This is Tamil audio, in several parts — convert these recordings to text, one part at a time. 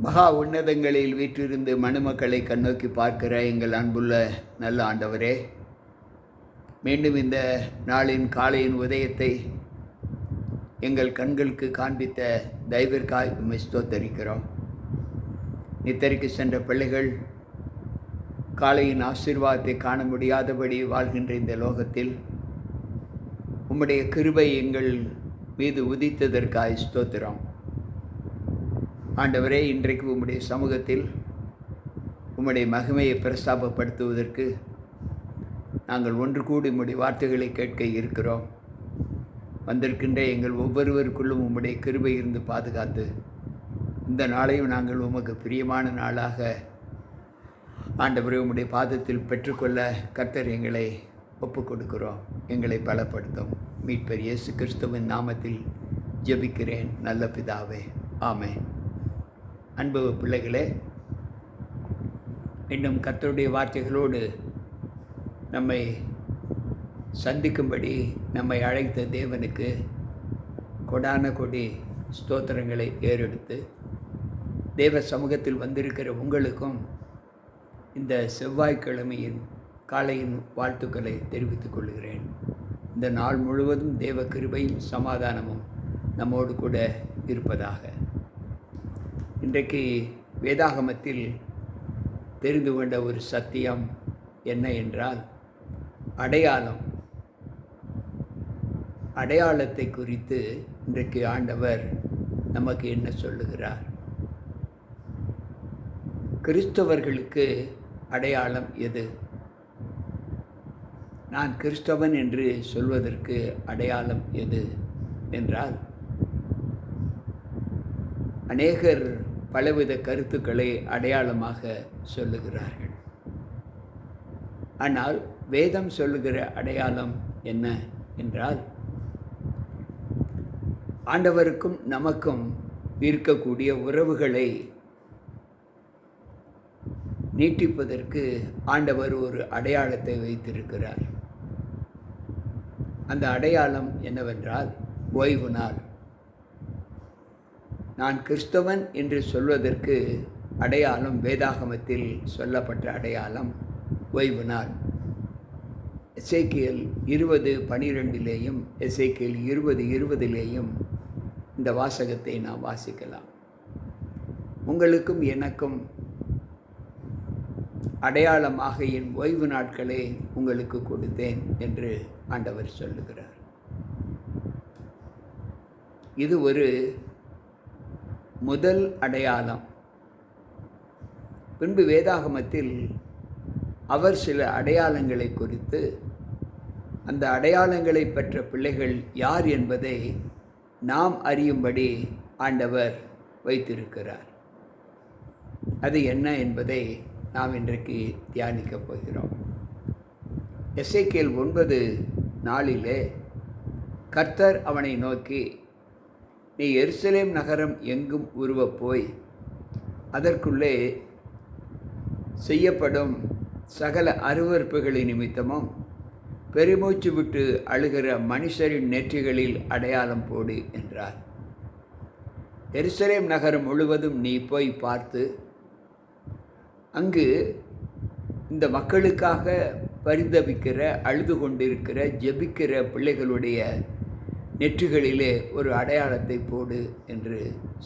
மகா உன்னதங்களில் வீற்றிருந்து மனுமக்களை கண்ணோக்கி பார்க்கிற எங்கள் அன்புள்ள நல்ல ஆண்டவரே, மீண்டும் இந்த நாளின் காலையின் உதயத்தை எங்கள் கண்களுக்கு காண்பித்த தயவிற்காய் உம்மை ஸ்தோத்தரிக்கிறோம். நித்தரிக்கு சென்ற பிள்ளைகள் காலையின் ஆசீர்வாதத்தை காண முடியாதபடி வாழ்கின்ற இந்த லோகத்தில் உம்முடைய கிருபை எங்கள் மீது உதித்ததற்காய் ஸ்தோத்திரம். ஆண்டவரே, இன்றைக்கு உம்முடைய சமூகத்தில் உம்முடைய மகிமையை பிரஸ்தாபப்படுத்துவதற்கு நாங்கள் ஒன்று கூடி உம்முடைய வார்த்தைகளை கேட்க இருக்கிறோம். வந்திருக்கின்ற எங்கள் ஒவ்வொருவருக்குள்ளும் உம்முடைய கிருபை இருந்து பாதுகாத்து இந்த நாளையும் நாங்கள் உமக்கு பிரியமான நாளாக ஆண்டவரே உம்முடைய பாதத்தில் பெற்றுக்கொள்ள கர்த்தர் எங்களை ஒப்புக் கொடுக்கிறோம். எங்களை பலப்படுத்தும். மீட்பர் இயேசு கிறிஸ்துவின் நாமத்தில் ஜெபிக்கிறேன் நல்ல பிதாவே, ஆமென். அன்பு பிள்ளைகளே, இன்னும் கர்த்தருடைய வார்த்தைகளோடு நம்மை சந்திக்கும்படி நம்மை அழைத்த தேவனுக்கு கொடான கொடி ஸ்தோத்திரங்களை ஏறெடுத்து தேவ சமூகத்தில் வந்திருக்கிற உங்களுக்கும் இந்த செவ்வாய்க்கிழமையின் காலையின் வாழ்த்துக்களை தெரிவித்துக் கொள்கிறேன். இந்த நாள் முழுவதும் தேவ கிருபையும் சமாதானமும் நம்மோடு கூட இருப்பதாக. இன்றைக்கு வேதாகமத்தில் தெரிந்து கொண்ட ஒரு சத்தியம் என்ன என்றால், அடையாளத்தை குறித்து இன்றைக்கு ஆண்டவர் நமக்கு என்ன சொல்லுகிறார்? கிறிஸ்தவர்களுக்கு அடையாளம் எது? நான் கிறிஸ்தவன் என்று சொல்வதற்கு அடையாளம் எது என்றால், அநேகர் பலவித கருத்துக்களை அடையாளமாக சொல்லுகிறார்கள். ஆனால் வேதம் சொல்லுகிற அடையாளம் என்ன என்றால், ஆண்டவருக்கும் நமக்கும் இருக்கக்கூடிய உறவுகளை நீட்டிப்பதற்கு ஆண்டவர் ஒரு அடையாளத்தை வைத்திருக்கிறார். அந்த அடையாளம் என்னவென்றால் ஓய்வு நாள். நான் கிறிஸ்தவன் என்று சொல்வதற்கு அடையாளம், வேதாகமத்தில் சொல்லப்பட்ட அடையாளம் ஓய்வு நாள். எசேக்கியேல் 20:12 எசேக்கியேல் 20:20 இந்த வாசகத்தை நாம் வாசிக்கலாம். உங்களுக்கும் எனக்கும் அடையாளமாக என் ஓய்வு நாட்களை உங்களுக்கு கொடுத்தேன் என்று ஆண்டவர் சொல்லுகிறார். இது ஒரு முதல் அடையாளம். பின்பு வேதாகமத்தில் அவர் சில அடையாளங்களை குறித்து, அந்த அடையாளங்களை பெற்ற பிள்ளைகள் யார் என்பதை நாம் அறியும்படி ஆண்டவர் வைத்திருக்கிறார். அது என்ன என்பதை நாம் இன்றைக்கு தியானிக்கப் போகிறோம். எசேக்கியேல் 9:4 கர்த்தர் அவனை நோக்கி, நீ எருசலேம் நகரம் எங்கும் உருவப் போய் அதற்குள்ளே செய்யப்படும் சகல அருவருப்புகளின் நிமித்தமும் பெருமூச்சு விட்டு அழுகிற மனுஷரின் நெற்றிகளில் அடையாளம் போடு என்றார். எருசலேம் நகரம் முழுவதும் நீ போய் பார்த்து, அங்கு இந்த மக்களுக்காக பரிதபிக்கிற, அழுது கொண்டிருக்கிற, ஜெபிக்கிற பிள்ளைகளுடைய நெற்றிகளிலே ஒரு அடையாளத்தை போடு என்று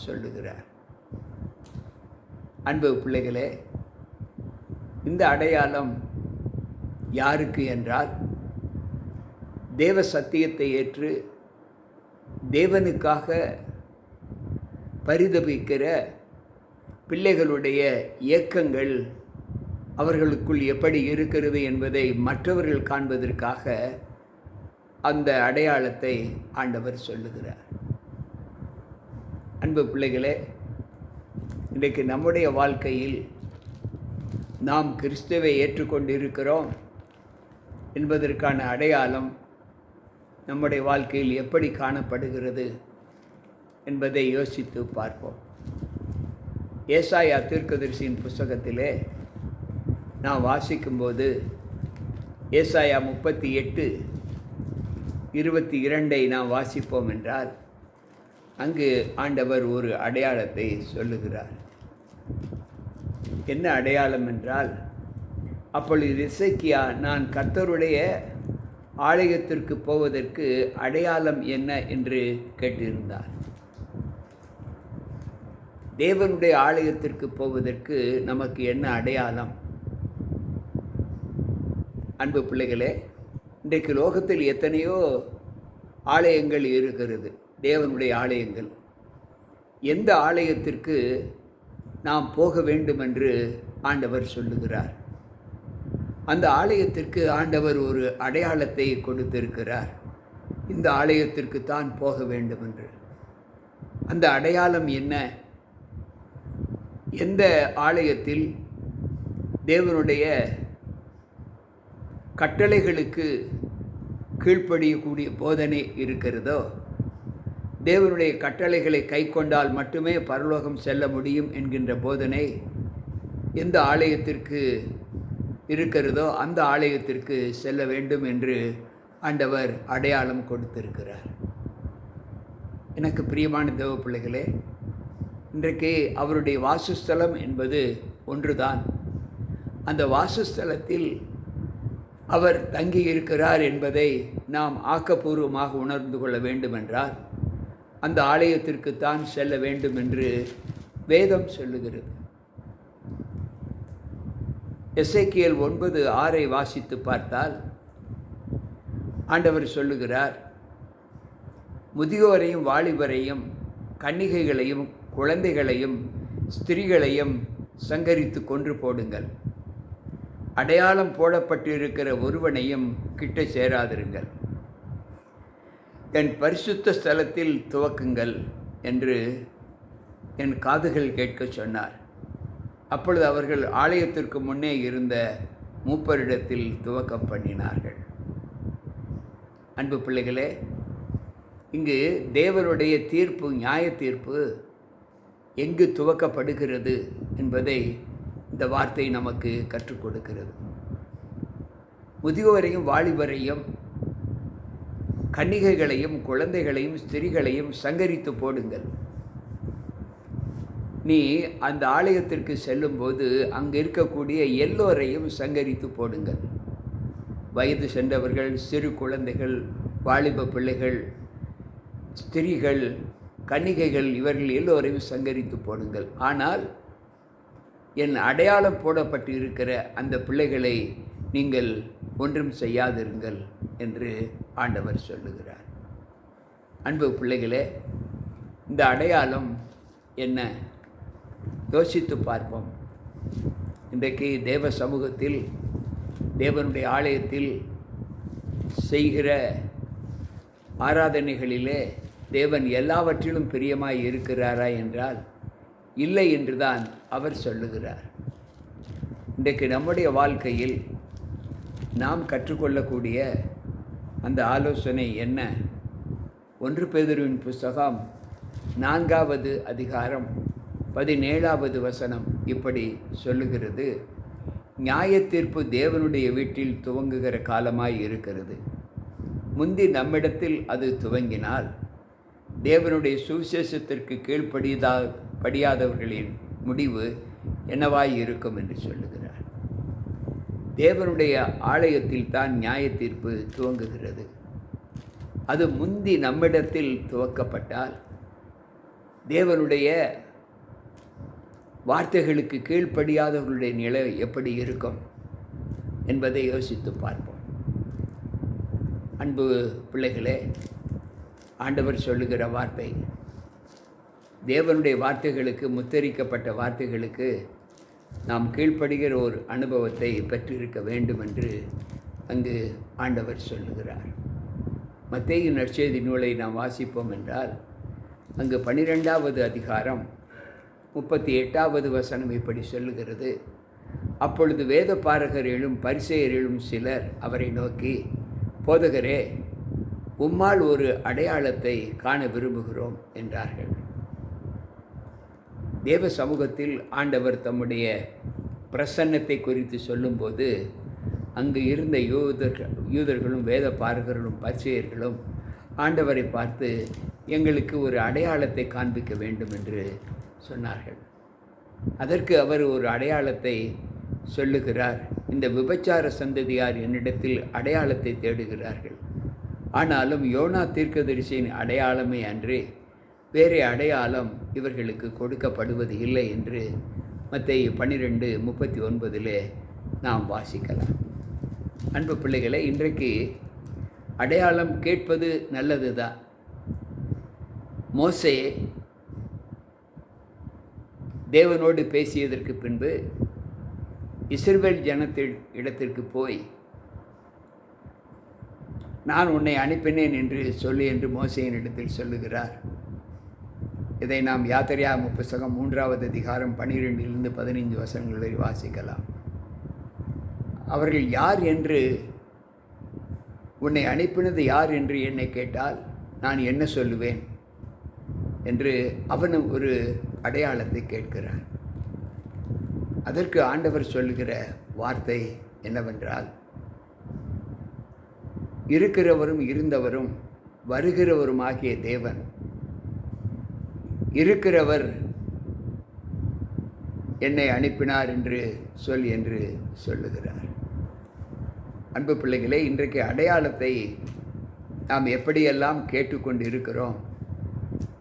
சொல்லுகிறார். அன்பு பிள்ளைகளே, இந்த அடையாளம் யாருக்கு என்றால், தேவ சத்தியத்தை ஏற்று தேவனுக்காக பரிதபிக்கிற பிள்ளைகளுடைய இயக்கங்கள் அவர்களுக்குள் எப்படி இருக்கிறது என்பதை மற்றவர்கள் காண்பதற்காக அந்த அடையாளத்தை ஆண்டவர் சொல்லுகிறார். அன்பு பிள்ளைகளே, இன்றைக்கு நம்முடைய வாழ்க்கையில் நாம் கிறிஸ்துவை ஏற்றுக்கொண்டிருக்கிறோம் என்பதற்கான அடையாளம் நம்முடைய வாழ்க்கையில் எப்படி காணப்படுகிறது என்பதை யோசித்து பார்ப்போம். ஏசாயா தீர்க்கதரிசியின் புஸ்தகத்திலே நான் வாசிக்கும்போது ஏசாயா 38:22 நாம் வாசிப்போம் என்றால், அங்கு ஆண்டவர் ஒரு அடையாளத்தை சொல்லுகிறார். என்ன அடையாளம் என்றால், அப்பொழுது எசேக்கியா, நான் கர்த்தருடைய ஆலயத்திற்கு போவதற்கு அடையாளம் என்ன என்று கேட்டிருந்தார். தேவனுடைய ஆலயத்திற்கு போவதற்கு நமக்கு என்ன அடையாளம்? அன்பு பிள்ளைகளே, இன்றைக்கு லோகத்தில் எத்தனையோ ஆலயங்கள் இருக்கிறது, தேவனுடைய ஆலயங்கள். எந்த ஆலயத்திற்கு நாம் போக வேண்டும் என்று ஆண்டவர் சொல்லுகிறார்? அந்த ஆலயத்திற்கு ஆண்டவர் ஒரு அடையாளத்தை கொடுத்திருக்கிறார். இந்த ஆலயத்திற்கு தான் போக வேண்டும் என்று. அந்த அடையாளம் என்ன? எந்த ஆலயத்தில் தேவனுடைய கட்டளைகளுக்கு கீழ்ப்படியக்கூடிய போதனை இருக்கிறதோ, தேவனுடைய கட்டளைகளை கைக்கொண்டால் மட்டுமே பரலோகம் செல்ல முடியும் என்கின்ற போதனை எந்த ஆலயத்திற்கு இருக்கிறதோ அந்த ஆலயத்திற்கு செல்ல வேண்டும் என்று ஆண்டவர் அடையாளம் கொடுத்திருக்கிறார். எனக்கு பிரியமான தேவ பிள்ளைகளே, இன்றைக்கு அவருடைய வாசஸ்தலம் என்பது ஒன்றுதான். அந்த வாசஸ்தலத்தில் அவர் தங்கி இருக்கிறார் என்பதை நாம் ஆக்கப்பூர்வமாக உணர்ந்து கொள்ள வேண்டுமென்றால் அந்த ஆலயத்திற்குத்தான் செல்ல வேண்டும் என்று வேதம் சொல்லுகிறது. எசேக்கியேல் 9:6 வாசித்து பார்த்தால் ஆண்டவர் சொல்லுகிறார், முதியோரையும் வாலிபரையும் கன்னிகைகளையும் குழந்தைகளையும் ஸ்திரீகளையும் சங்கரித்து கொன்று போடுங்கள். அடையாளம் போடப்பட்டிருக்கிற ஒருவனையும் கிட்ட சேராதிருங்கள். என் பரிசுத்த ஸ்தலத்தில் துவக்குங்கள் என்று என் காதுகள் கேட்க சொன்னார். அப்பொழுது அவர்கள் ஆலயத்திற்கு முன்னே இருந்த மூப்பரிடத்தில் துவக்கம் பண்ணினார்கள். அன்பு பிள்ளைகளே, இங்கு தேவனுடைய தீர்ப்பு, நியாய தீர்ப்பு எங்கு துவக்கப்படுகிறது என்பதை இந்த வார்த்தை நமக்கு கற்றுக் கொடுக்கிறது. முதியோரையும் வாலிபரையும் கன்னிகைகளையும் குழந்தைகளையும் ஸ்திரீகளையும் சங்கரித்து போடுங்கள். நீ அந்த ஆலயத்திற்கு செல்லும்போது அங்கே இருக்கக்கூடிய எல்லோரையும் சங்கரித்து போடுங்கள். வயது சென்றவர்கள், சிறு குழந்தைகள், வாலிப பிள்ளைகள், ஸ்திரீகள், கன்னிகைகள், இவர்கள் எல்லோரையும் சங்கரித்து போடுங்கள். ஆனால் என் அடையாளம் போடப்பட்டு இருக்கிற அந்த பிள்ளைகளை நீங்கள் ஒன்றும் செய்யாதிருங்கள் என்று ஆண்டவர் சொல்லுகிறார். அன்பு பிள்ளைகளே, இந்த அடையாளம் என்ன? யோசித்து பார்ப்போம். இன்றைக்கு தேவ சமூகத்தில், தேவனுடைய ஆலயத்தில் செய்கிற ஆராதனைகளிலே தேவன் எல்லாவற்றிலும் பிரியமாய் இருக்கிறாரா என்றால் இல்லை என்றுதான் அவர் சொல்லுகிறார். இன்றைக்கு நம்முடைய வாழ்க்கையில் நாம் கற்றுக்கொள்ளக்கூடிய அந்த ஆலோசனை என்ன? 1 பேதுருவின் புஸ்தகம் 4வது அதிகாரம் 17வது வசனம் இப்படி சொல்லுகிறது, நியாய தீர்ப்பு தேவனுடைய வீட்டில் துவங்குகிற காலமாய் இருக்கிறது. முந்தி நம்மிடத்தில் அது துவங்கினால் தேவனுடைய சுவிசேஷத்திற்கு கீழ்ப்படியாதவர்களின் முடிவு என்னவாய் இருக்கும் என்று சொல்லுகிறார். தேவனுடைய ஆலயத்தில் தான் நியாய தீர்ப்பு துவங்குகிறது. அது முந்தி நம்மிடத்தில் துவக்கப்பட்டால் தேவனுடைய வார்த்தைகளுக்கு கீழ்ப்படியாதவர்களுடைய நிலை எப்படி இருக்கும் என்பதை யோசித்து பார்ப்போம். அன்பு பிள்ளைகளே, ஆண்டவர் சொல்லுகிற வார்த்தை, தேவனுடைய வார்த்தைகளுக்கு, முத்தரிக்கப்பட்ட வார்த்தைகளுக்கு நாம் கீழ்ப்படுகிற ஒரு அனுபவத்தை பெற்றிருக்க வேண்டும் என்று அங்கு ஆண்டவர் சொல்லுகிறார். மத்தேயு நற்செய்தி நூலை நாம் வாசிப்போம் என்றால் அங்கு 12வது அதிகாரம் 38வது வசனம் இப்படி சொல்லுகிறது, அப்பொழுது வேத பாரகர்களும் பரிசேயர்களும் சிலர் அவரை நோக்கி, போதகரே, உம்மால் ஒரு அடையாளத்தை காண விரும்புகிறோம் என்றார்கள். தேவ சமூகத்தில் ஆண்டவர் தம்முடைய பிரசன்னத்தை குறித்து சொல்லும்போது அங்கு இருந்த யூதர்களும் வேத பாரகர்களும் பரிசேயர்களும் ஆண்டவரை பார்த்து, எங்களுக்கு ஒரு அடையாளத்தை காண்பிக்க வேண்டும் என்று சொன்னார்கள். அதற்கு அவர் ஒரு அடையாளத்தை சொல்லுகிறார். இந்த விபச்சார சந்ததியார் என்னிடத்தில் அடையாளத்தை தேடுகிறார்கள், ஆனாலும் யோனா தீர்க்கதரிசியின் அடையாளமே அன்று வேறே அடையாளம் இவர்களுக்கு கொடுக்கப்படுவது இல்லை என்று மத்தேயு 12:39 நாம் வாசிக்கலாம். அன்பு பிள்ளைகளை, இன்றைக்கு அடையாளம் கேட்பது நல்லது தான். மோசே தேவனோடு பேசியதற்கு பின்பு இஸ்ரவேல் ஜனத்தின் இடத்திற்கு போய், நான் உன்னை அனுப்பினேன் என்று சொல்லி என்று மோசேயின் இடத்தில் சொல்லுகிறார். இதை நாம் யாத்திரையாகம புத்தகம் 3வது அதிகாரம் 12-15 வசனங்களை வாசிக்கலாம். அவர்கள் யார் என்று, உன்னை அனுப்பினது யார் என்று என்னை கேட்டால் நான் என்ன சொல்லுவேன் என்று அவனும் ஒரு அடையாளத்தை கேட்கிறான். அதற்கு ஆண்டவர் சொல்லுகிற வார்த்தை என்னவென்றால், இருக்கிறவரும் இருந்தவரும் வருகிறவருமாகிய தேவன், இருக்கிறவர் என்னை அனுப்பினார் என்று சொல் என்று சொல்லுகிறார். அன்பு பிள்ளைகளே, இன்றைக்கு அடையாளத்தை நாம் எப்படியெல்லாம் கேட்டுக்கொண்டு இருக்கிறோம்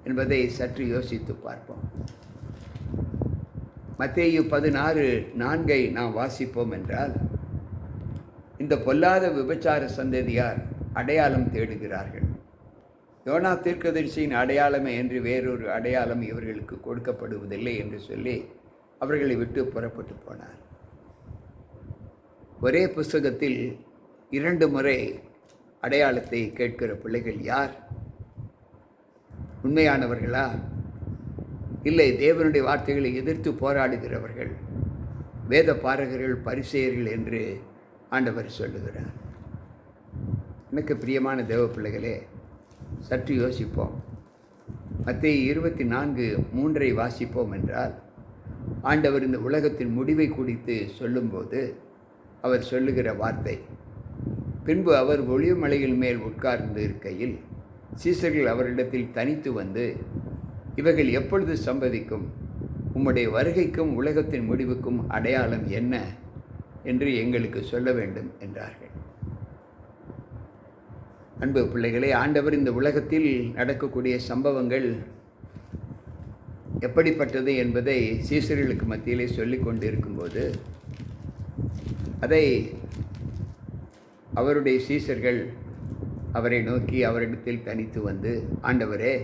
என்பதை சற்று யோசித்து பார்ப்போம். மத்தேயு 16:4 நாம் வாசிப்போம் என்றால், இந்த பொல்லாத விபச்சார சந்ததியார் அடையாளம் தேடுகிறார்கள், யோனா தீர்க்கதரிசியின் அடையாளமே என்று வேறொரு அடையாளம் இவர்களுக்கு கொடுக்கப்படுவதில்லை என்று சொல்லி அவர்களை விட்டு புறப்பட்டு போனார். ஒரே புஸ்தகத்தில் 2 முறை அடையாளத்தை கேட்கிற பிள்ளைகள் யார்? உண்மையானவர்களா? இல்லை, தேவனுடைய வார்த்தைகளை எதிர்த்து போராடுகிறவர்கள், வேத பாரகர்கள், பரிசேயர்கள் என்று ஆண்டவர் சொல்லுகிறார். எனக்கு பிரியமான தேவ பிள்ளைகளே, சற்று யோசிப்போம். மத்தேயு 24:3 வாசிப்போம் என்றால், ஆண்டவர் இந்த உலகத்தின் முடிவை குறித்து சொல்லும்போது அவர் சொல்லுகிற வார்த்தை, பின்பு அவர் ஒலிவமலையின் மேல் உட்கார்ந்து இருக்கையில் சீசர்கள் அவரிடத்தில் தனித்து வந்து, இவைகள் எப்பொழுது சம்பவிக்கும்? உம்முடைய வருகைக்கும் உலகத்தின் முடிவுக்கும் அடையாளம் என்ன என்று எங்களுக்கு சொல்ல வேண்டும் என்றார்கள். அன்பு பிள்ளைகளே, ஆண்டவர் இந்த உலகத்தில் நடக்கக்கூடிய சம்பவங்கள் எப்படிப்பட்டது என்பதை சீசர்களுக்கு மத்தியிலே சொல்லிக் கொண்டு இருக்கும்போது, அதை அவருடைய சீசர்கள் அவரை நோக்கி அவரிடத்தில் தனித்து வந்து, ஆண்டவரே,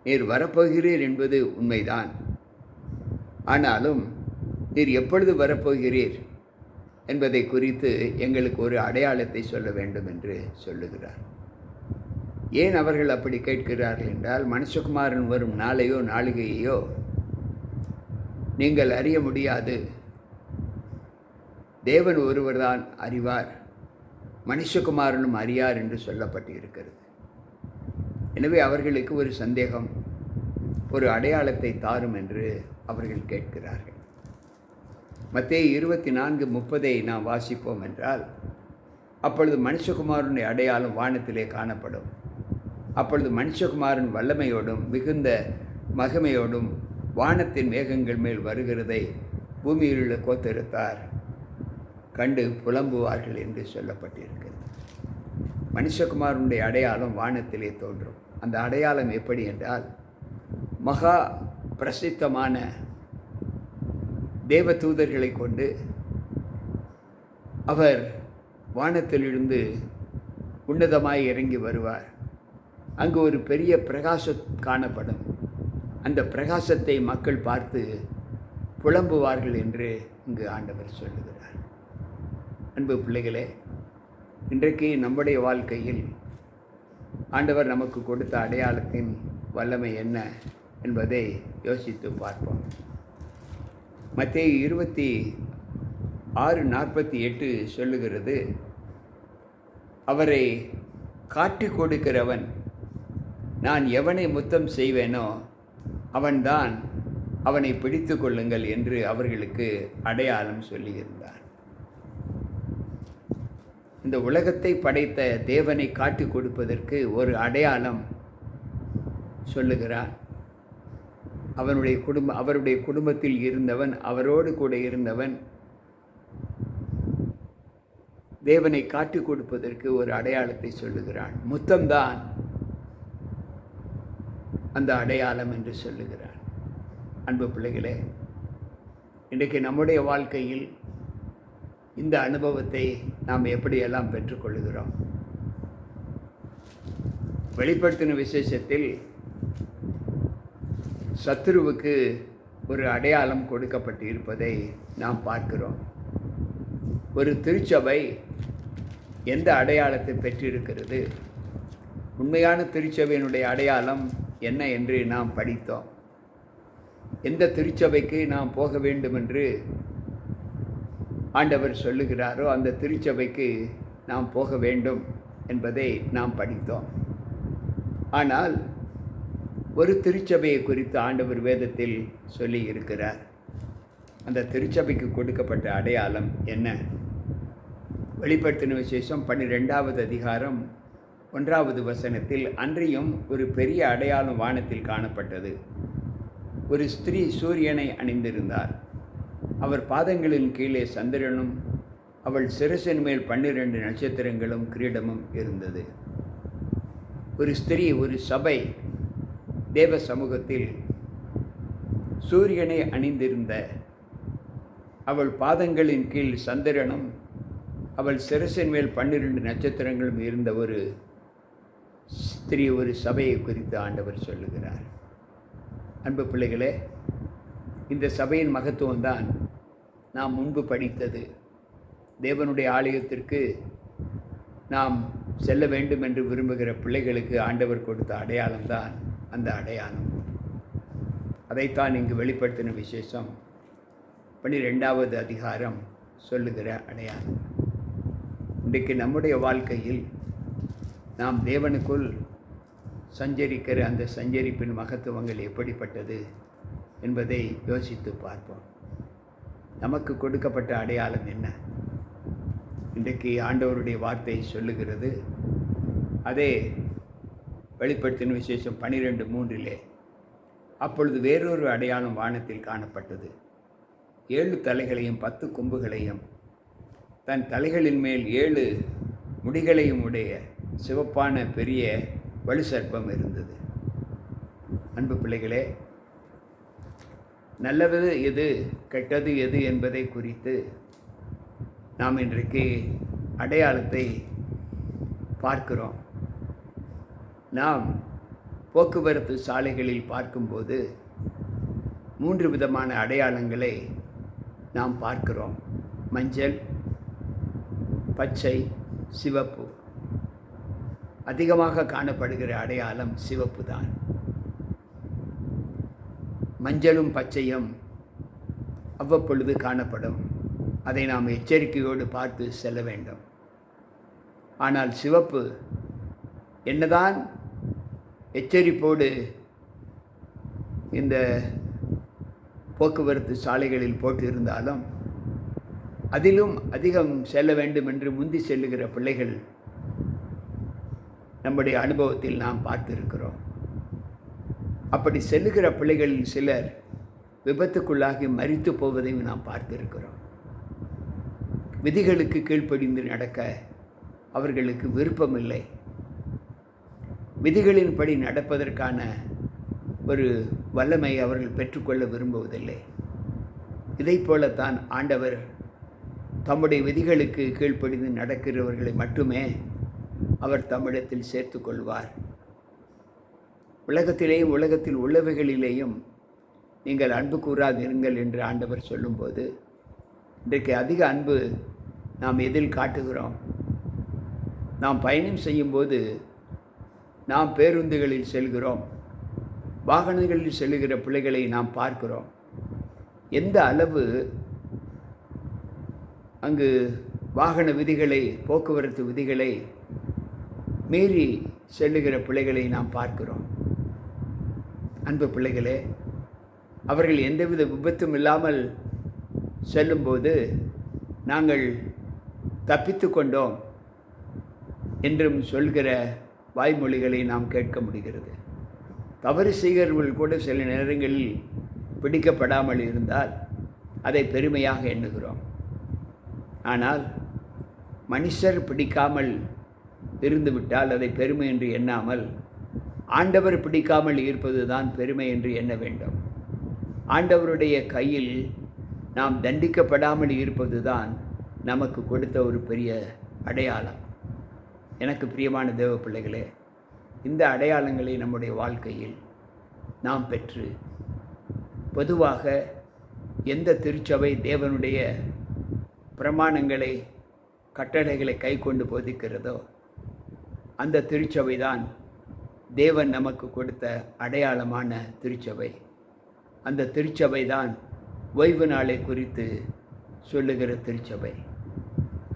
நீர் வரப்போகிறீர் என்பது உண்மைதான், ஆனாலும் நீர் எப்பொழுது வரப்போகிறீர் என்பதை குறித்து எங்களுக்கு ஒரு அடையாளத்தை சொல்ல வேண்டும் என்று சொல்லுகிறார். ஏன் அவர்கள் அப்படி கேட்கிறார்கள் என்றால், மனுஷகுமாரன் வரும் நாளையோ நாளிகையோ நீங்கள் அறிய முடியாது, தேவன் ஒருவர்தான் அறிவார், மனுஷகுமாரனும் அறியார் என்று சொல்லப்பட்டு இருக்கிறது. எனவே அவர்களுக்கு ஒரு சந்தேகம், ஒரு அடையாளத்தை தாரும் என்று அவர்கள் கேட்கிறார்கள். மத்தேயு 24:30 நாம் வாசிப்போம் என்றால், அப்பொழுது மனுஷகுமாரனுடைய அடையாளம் வானத்திலே காணப்படும். அப்பொழுது மனுஷகுமாரன் வல்லமையோடும் மிகுந்த மகிமையோடும் வானத்தின் மேகங்கள் மேல் வருகிறதை பூமியில் உள்ள கோத்திரத்தார் கண்டு புலம்புவார்கள் என்று சொல்லப்பட்டிருக்கிறது. மனுஷகுமாரனுடைய அடையாளம் வானத்திலே தோன்றும். அந்த அடையாளம் எப்படி என்றால், மகா பிரசித்தமான தேவ தூதர்களை கொண்டு அவர் வானத்திலிருந்து உன்னதமாய் இறங்கி வருவார். அங்கு ஒரு பெரிய பிரகாசம் காணப்படும். அந்த பிரகாசத்தை மக்கள் பார்த்து புலம்புவார்கள் என்று இங்கு ஆண்டவர் சொல்லுகிறார். அன்பு பிள்ளைகளே, இன்றைக்கு நம்முடைய வாழ்க்கையில் ஆண்டவர் நமக்கு கொடுத்த அடையாளத்தின் வல்லமை என்ன என்பதை யோசித்து பார்ப்போம். மத்தேயு 26:48 சொல்லுகிறது, அவரை காட்டி கொடுக்கிறவன், நான் எவனை முத்தம் செய்வேனோ அவன்தான், அவனை பிடித்து கொள்ளுங்கள் என்று அவர்களுக்கு அடையாளம் சொல்லியிருந்தார். இந்த உலகத்தை படைத்த தேவனை காட்டி கொடுப்பதற்கு ஒரு அடையாளம் சொல்லுகிறார். அவருடைய குடும்பத்தில் இருந்தவன், அவரோடு கூட இருந்தவன் தேவனை காட்டிக் கொடுப்பதற்கு ஒரு அடையாளத்தை சொல்லுகிறான். முத்தம்தான் அந்த அடையாளம் என்று சொல்லுகிறான். அன்பு பிள்ளைகளே, இன்றைக்கு நம்முடைய வாழ்க்கையில் இந்த அனுபவத்தை நாம் எப்படியெல்லாம் பெற்றுக்கொள்கிறோம்? வெளிப்படுத்தின விசேஷத்தில் சத்துருவுக்கு ஒரு அடையாளம் கொடுக்கப்பட்டு இருப்பதை நாம் பார்க்கிறோம். ஒரு திருச்சபை எந்த அடையாளத்தை பெற்றிருக்கிறது? உண்மையான திருச்சபையினுடைய அடையாளம் என்ன என்று நாம் படித்தோம். எந்த திருச்சபைக்கு நாம் போக வேண்டும் என்று ஆண்டவர் சொல்லுகிறாரோ அந்த திருச்சபைக்கு நாம் போக வேண்டும் என்பதை நாம் படித்தோம். ஆனால் ஒரு திருச்சபையை குறித்து ஆண்டவர் வேதத்தில் சொல்லி இருக்கிறார். அந்த திருச்சபைக்கு கொடுக்கப்பட்ட அடையாளம் என்ன? வெளிப்படுத்தின விசேஷம் 12வது அதிகாரம் 1வது வசனத்தில், அன்றியும் ஒரு பெரிய அடையாளம் வானத்தில் காணப்பட்டது. ஒரு ஸ்திரீ சூரியனை அணிந்திருந்தார். அவர் பாதங்களின் கீழே சந்திரனும் அவள் சிரசின் மேல் 12 நட்சத்திரங்களும் கிரீடமும் இருந்தது. ஒரு ஸ்திரீ, ஒரு சபை தேவ சமூகத்தில் சூரியனை அணிந்திருந்த, அவள் பாதங்களின் கீழ் சந்திரனும் அவள் சிரசின் மேல் 12 நட்சத்திரங்களும் இருந்த ஒரு ஸ்திரீ, ஒரு சபையை குறித்து ஆண்டவர் சொல்லுகிறார். அன்பு பிள்ளைகளே, இந்த சபையின் மகத்துவம்தான் நாம் முன்பு படித்தது. தேவனுடைய ஆலயத்திற்கு நாம் செல்ல வேண்டும் என்று விரும்புகிற பிள்ளைகளுக்கு ஆண்டவர் கொடுத்த அடையாளம்தான் அந்த அடையாளம். அதைத்தான் இங்கு வெளிப்படுத்தின விசேஷம் 12வது அதிகாரம் சொல்லுகிற அடையாளம். இன்றைக்கு நம்முடைய வாழ்க்கையில் நாம் தேவனுக்குள் சஞ்சரிக்கிற அந்த சஞ்சரிப்பின் மகத்துவங்கள் எப்படிப்பட்டது என்பதை யோசித்து பார்ப்போம். நமக்கு கொடுக்கப்பட்ட அடையாளம் என்ன? இன்றைக்கு ஆண்டவருடைய வார்த்தை சொல்லுகிறது. அதே வெளிப்படுத்தின விசேஷம் 12:3 அப்பொழுது வேறொரு அடையாளம் வானத்தில் காணப்பட்டது. 7 தலைகளையும் 10 கொம்புகளையும் தன் தலைகளின் மேல் 7 முடிகளையும் உடைய சிவப்பான பெரிய வலு சர்ப்பம் இருந்தது. அன்பு பிள்ளைகளே, நல்லது எது, கெட்டது எது என்பதை குறித்து நாம் இன்றைக்கு அடையாளத்தை பார்க்கிறோம். நாம் போக்குவரத்து சாலைகளில் பார்க்கும்போது 3 விதமான அடையாளங்களை நாம் பார்க்கிறோம். மஞ்சள், பச்சை, சிவப்பு. அதிகமாக காணப்படுகிற அடையாளம் சிவப்பு தான். மஞ்சளும் பச்சையும் அவ்வப்பொழுது காணப்படும். அதை நாம் எச்சரிக்கையோடு பார்த்து செல்ல வேண்டும். ஆனால் சிவப்பு என்னதான் எச்சரிப்போடு இந்த போக்குவரத்து சாலைகளில் போட்டிருந்தாலும் அதிலும் அதிகம் செல்ல வேண்டும் என்று முந்தி செல்லுகிற பிள்ளைகள் நம்முடைய அனுபவத்தில் நாம் பார்த்திருக்கிறோம். அப்படி செல்லுகிற பிள்ளைகளில் சிலர் விபத்துக்குள்ளாகி மரித்து போவதையும் நாம் பார்த்திருக்கிறோம். விதிகளுக்கு கீழ்ப்படிந்து நடக்க அவர்களுக்கு விருப்பமில்லை. விதிகளின்படி நடப்பதற்கான ஒரு வல்லமை அவர்கள் பெற்றுக்கொள்ள விரும்புவதில்லை. இதை போலத்தான் ஆண்டவர் தம்முடைய விதிகளுக்கு கீழ்ப்படிந்து நடக்கிறவர்களை மட்டுமே அவர் தம்மிடத்தில் சேர்த்து கொள்வார். உலகத்திலேயும் உலகத்தில் உள்ளவைகளிலேயும் நீங்கள் அன்பு கூறாதிருங்கள் என்று ஆண்டவர் சொல்லும்போது, இன்றைக்கு அதிக அன்பு நாம் எதில் காட்டுகிறோம்? நாம் பயணம் செய்யும்போது நாம் பேருந்துகளில் செல்கிறோம், வாகனங்களில் செல்லுகிற பிள்ளைகளை நாம் பார்க்கிறோம். எந்த அளவு அங்கு வாகன விதிகளை, போக்குவரத்து விதிகளை மீறி செல்லுகிற பிள்ளைகளை நாம் பார்க்கிறோம். அன்பு பிள்ளைகளே, அவர்கள் எந்தவித விபத்தும் இல்லாமல் செல்லும்போது நாங்கள் தப்பித்து கொண்டோம் என்றும் சொல்கிற வாய்மொழிகளை நாம் கேட்க முடிகிறது. தவறு செய்கிறவர்கள் கூட சில நேரங்களில் பிடிக்கப்படாமல் இருந்தால் அதை பெருமையாக எண்ணுகிறோம். ஆனால் மனுஷர் பிடிக்காமல் இருந்துவிட்டால் அதை பெருமை என்று எண்ணாமல் ஆண்டவர் பிடிக்காமல் இருப்பது தான் பெருமை என்று எண்ண வேண்டும். ஆண்டவருடைய கையில் நாம் தண்டிக்கப்படாமல் இருப்பது தான் நமக்கு கொடுத்த ஒரு பெரிய அடையாளம். எனக்கு பிரியமான தேவ பிள்ளைகளே, இந்த அடையாளங்களை நம்முடைய வாழ்க்கையில் நாம் பெற்று பொதுவாக எந்த திருச்சபை தேவனுடைய பிரமாணங்களை கட்டளைகளை கை கொண்டு போதிக்கிறதோ அந்த திருச்சபை தான் தேவன் நமக்கு கொடுத்த அடையாளமான திருச்சபை. அந்த திருச்சபை தான் ஓய்வு நாளை குறித்து சொல்லுகிற திருச்சபை.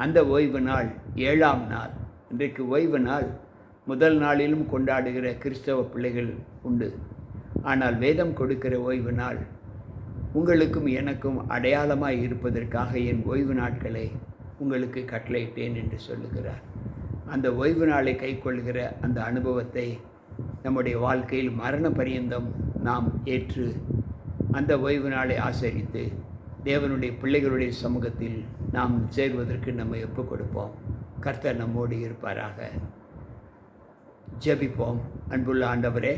அந்த ஓய்வு நாள் 7ஆம் நாள். இன்றைக்கு ஓய்வு நாள் முதல் நாளிலும் கொண்டாடுகிற கிறிஸ்தவ பிள்ளைகள் உண்டு. ஆனால் வேதம் கொடுக்கிற ஓய்வு நாள் உங்களுக்கும் எனக்கும் அடையாளமாய் இருப்பதற்காக என் ஓய்வு நாட்களை உங்களுக்கு கட்டளையிட்டேன் என்று சொல்லுகிறார். அந்த ஓய்வு நாளை கைக்கொள்கிற அந்த அனுபவத்தை நம்முடைய வாழ்க்கையில் மரண பரியந்தம் நாம் ஏற்று அந்த ஓய்வு நாளை ஆசரித்து தேவனுடைய பிள்ளைகளுடைய சமூகத்தில் நாம் சேர்வதற்கு நம்ம ஒப்புக் கொடுப்போம். கர்த்தர் நம்மோடு இருப்பாராக. ஜெபிப்போம். அன்புள்ள ஆண்டவரே,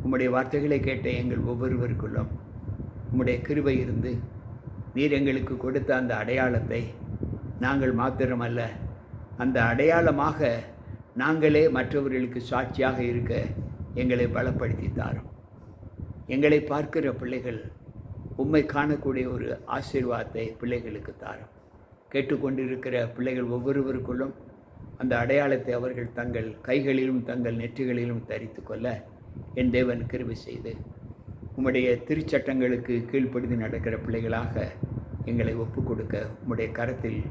உம்முடைய வார்த்தைகளை கேட்ட எங்கள் ஒவ்வொருவருக்குள்ளும் உம்முடைய கிருபை இருந்து நீர் எங்களுக்கு கொடுத்த அந்த அடையாளத்தை நாங்கள் மாத்திரமல்ல, அந்த அடையாளமாக நாங்களே மற்றவர்களுக்கு சாட்சியாக இருக்க எங்களை பலப்படுத்தி தாரும். எங்களை பார்க்கிற பிள்ளைகள் உம்மை காணக்கூடிய ஒரு ஆசீர்வாதத்தை பிள்ளைகளுக்கு தாரும். கேட்டுக்கொண்டிருக்கிற பிள்ளைகள் ஒவ்வொருவருக்குள்ளும் அந்த அடையாளத்தை அவர்கள் தங்கள் கைகளிலும் தங்கள் நெற்றிகளிலும் தரித்து கொள்ள என் தேவன் கிருபை செய்து உம்முடைய திருச்சட்டங்களுக்கு கீழ்ப்படிந்து நடக்கிற பிள்ளைகளாக எங்களை ஒப்புக் கொடுக்க உம்முடைய கரத்தில்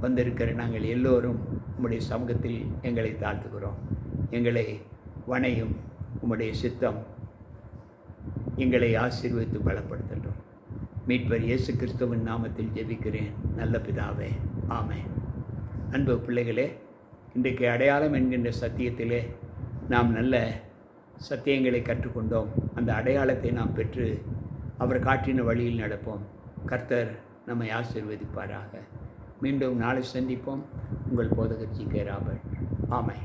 வந்திருக்கிற நாங்கள் எல்லோரும் உம்முடைய சமூகத்தில் எங்களை தாழ்த்துகிறோம். எங்களை வணையும் உம்முடைய சித்தம் எங்களை ஆசீர்வதித்து பலப்படுத்தட்டும். மீட்பர் இயேசு கிறிஸ்துவின் நாமத்தில் ஜெபிக்கிறேன் நல்ல பிதாவே, ஆமென். அன்பு பிள்ளைகளே, இன்றைக்கு அடையாளம் என்கின்ற சத்தியத்திலே நாம் நல்ல சத்தியங்களை கற்றுக்கொண்டோம். அந்த அடையாளத்தை நாம் பெற்று அவர் காட்டின வழியில் நடப்போம். கர்த்தர் நம்மை ஆசீர்வதிப்பாராக. மீண்டும் நாளை சந்திப்போம். உங்கள் போதகர் ஜி.கே. ராபர்ட். ஆமென்.